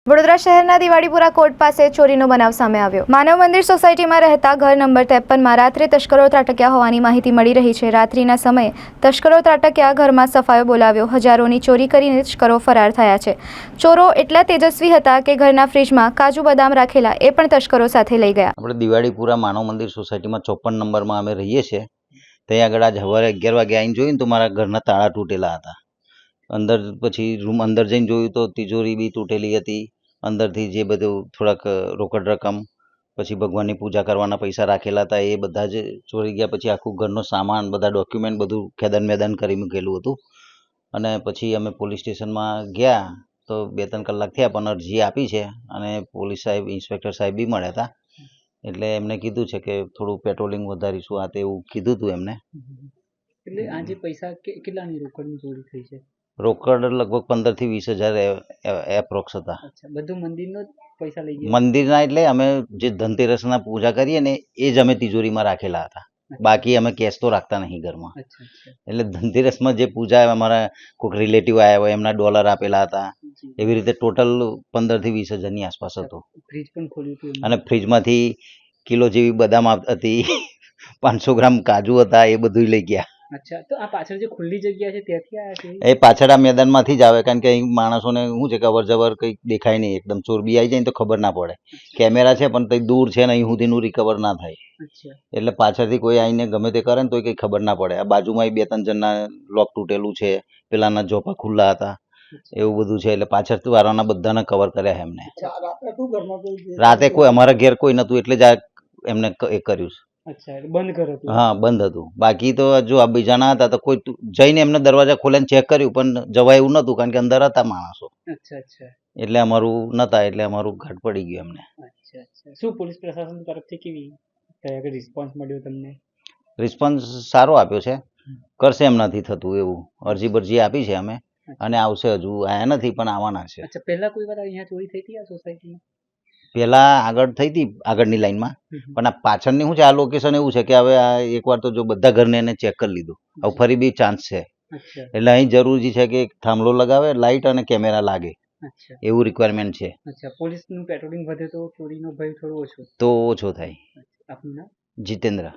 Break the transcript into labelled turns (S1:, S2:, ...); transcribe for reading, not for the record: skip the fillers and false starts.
S1: વડોદરા શહેરના દિવાળીપુરા કોર્ટ પાસે ચોરીનો બનાવ સામે આવ્યો। માનવ મંદિર સોસાયટીમાં રહેતા ઘર નંબર 53માં રાત્રે તસ્કરો ત્રાટક્યા હોવાની માહિતી મળી રહી છે। રાત્રિના સમયે તસ્કરો ત્રાટક્યા ઘરમાં સફાયો બોલાવ્યો, હજારોની ચોરી કરીને તસ્કરો ફરાર થયા છે। ચોરો એટલા તેજસ્વી હતા કે ઘરના ફ્રીજમાં કાજુ બદામ રાખેલા એ પણ તસ્કરો સાથે લઈ ગયા।
S2: આપણે દિવાળીપુરા માનવ મંદિર સોસાયટીમાં 54 નંબરમાં અમે રહીએ છીએ। ત્યાં આગળ આજ સવારે 11 વાગે આવીને જોયું તો મારા ઘરના તાળા તૂટેલા હતા। અંદર પછી રૂમ અંદર જઈને જોયું તો તિજોરી બી તૂટેલી હતી। અંદરથી જે બધું થોડાક રોકડ રકમ પછી ભગવાનની પૂજા કરવાના પૈસા રાખેલા હતા એ બધા જ ચોરી ગયા। પછી આખું ઘરનો સામાન બધા ડોક્યુમેન્ટ બધું ખેદાન મેદાન કરી મૂકેલું હતું। અને પછી અમે પોલીસ સ્ટેશનમાં ગયા તો 2-3 કલાક થયા પણ અરજી આપી છે અને પોલીસ સાહેબ ઇન્સ્પેક્ટર સાહેબ બી મળ્યા હતા। એટલે એમને કીધું છે કે થોડું પેટ્રોલિંગ વધારીશું આ તે એવું કીધું હતું એમને।
S3: એટલે આજે પૈસા કેટલાની રોકડની ચોરી થઈ છે?
S2: રોકડ લગભગ 15 થી 20 હજાર એપ્રોક્સ હતા।
S3: અચ્છા, બધું મંદિરનો જ પૈસા લઈ ગયા?
S2: મંદિરના એટલે અમે જે ધનતેરસના પૂજા કરીએ ને એ જ અમે તિજોરીમાં રાખેલા હતા। બાકી અમે કેશ તો રાખતા નહીં ઘરમાં।
S3: અચ્છા અચ્છા,
S2: એટલે ધનતેરસમાં જે પૂજા અમારા કોઈક રિલેટિવ આવ્યા હોય એમના ડોલર આપેલા હતા। એવી રીતે ટોટલ 15 થી 20 હજારની આસપાસ હતું।
S3: ફ્રીજ પણ ખોલ્યું હતું
S2: અને ફ્રીજમાંથી કિલો જેવી બદામ હતી, 500 ગ્રામ કાજુ હતા, એ બધું લઈ ગયા।
S3: અચ્છા, તો આ પાછળ જે ખુલ્લી જગ્યા છે ત્યાંથી આવ્યા છે?
S2: એ પાછળ આ મેદાનમાંથી જ આવે, કારણ કે અહીં માણસોને શું છે કે અવર જવર કંઈક દેખાય નહીં, એકદમ ચોર બી આવી જાય ને તો ખબર ના પડે। કેમેરા છે પણ કંઈ દૂર છે ને અહીં સુધીનું રિકવર ના થાય।
S3: અચ્છા,
S2: એટલે પાછળથી કોઈ આવીને ગમે તે કરે ને તો કંઈ ખબર ના પડે। આ બાજુમાં 2-3 જણના લોક તૂટેલું છે, પેલાના જોપા ખુલ્લા હતા, એવું બધું છે। એટલે પાછળ વાળાના બધાને કવર કર્યા એમને। રાતે કોઈ અમારા ઘેર કોઈ નહોતું એટલે જ આ એમને એ કર્યું છે।
S3: અચ્છા, એટલે બંધ ઘર હતું?
S2: હા, બંધ હતું। બાકી તો જો આ બીજા ના હતા તો કોઈ જઈને એમને દરવાજા ખોલીને ચેક કર્યું પણ જવાય એવું નહોતું, કારણ કે અંદર હતા માણસો।
S3: અચ્છા અચ્છા,
S2: એટલે અમારું નતા, એટલે અમારું ઘાટ પડી ગયું એમને।
S3: અચ્છા અચ્છા, શું પોલીસ પ્રશાસન તરફથી કેવી કયા રિસ્પોન્સ મળ્યો તમને?
S2: રિસ્પોન્સ સારો આપ્યો છે, કરશે એમ નથી થતું એવું। અરજી બરજી આપી છે અમે અને આવશે, હજુ આયા નથી પણ આવવાના છે।
S3: અચ્છા, પહેલા કોઈ વાર અહીંયા ચોરી થઈ હતી આ સોસાયટીમાં?
S2: પેલા આગળ થઈ હતી આગળની લાઈનમાં, પણ આ પાછળની શું છે, આ લોકેશન એવું છે કે હવે આ એકવાર તો જો બધા ઘરને એને ચેક કરી લીધું, હવે ફરી બી ચાન્સ છે।
S3: અચ્છા,
S2: એટલે અહીં જરૂરી છે કે એક થાંભલો લગાવે, લાઇટ અને કેમેરા લાગે,
S3: અચ્છા
S2: એવું રિક્વાયરમેન્ટ છે,
S3: અચ્છા, પોલીસનું પેટ્રોલિંગ વધે તો ચોરીનો ભય થોડો ઓછો
S2: તો ઓછો થાય।
S3: આપનું નામ?
S2: જીતેન્દ્ર।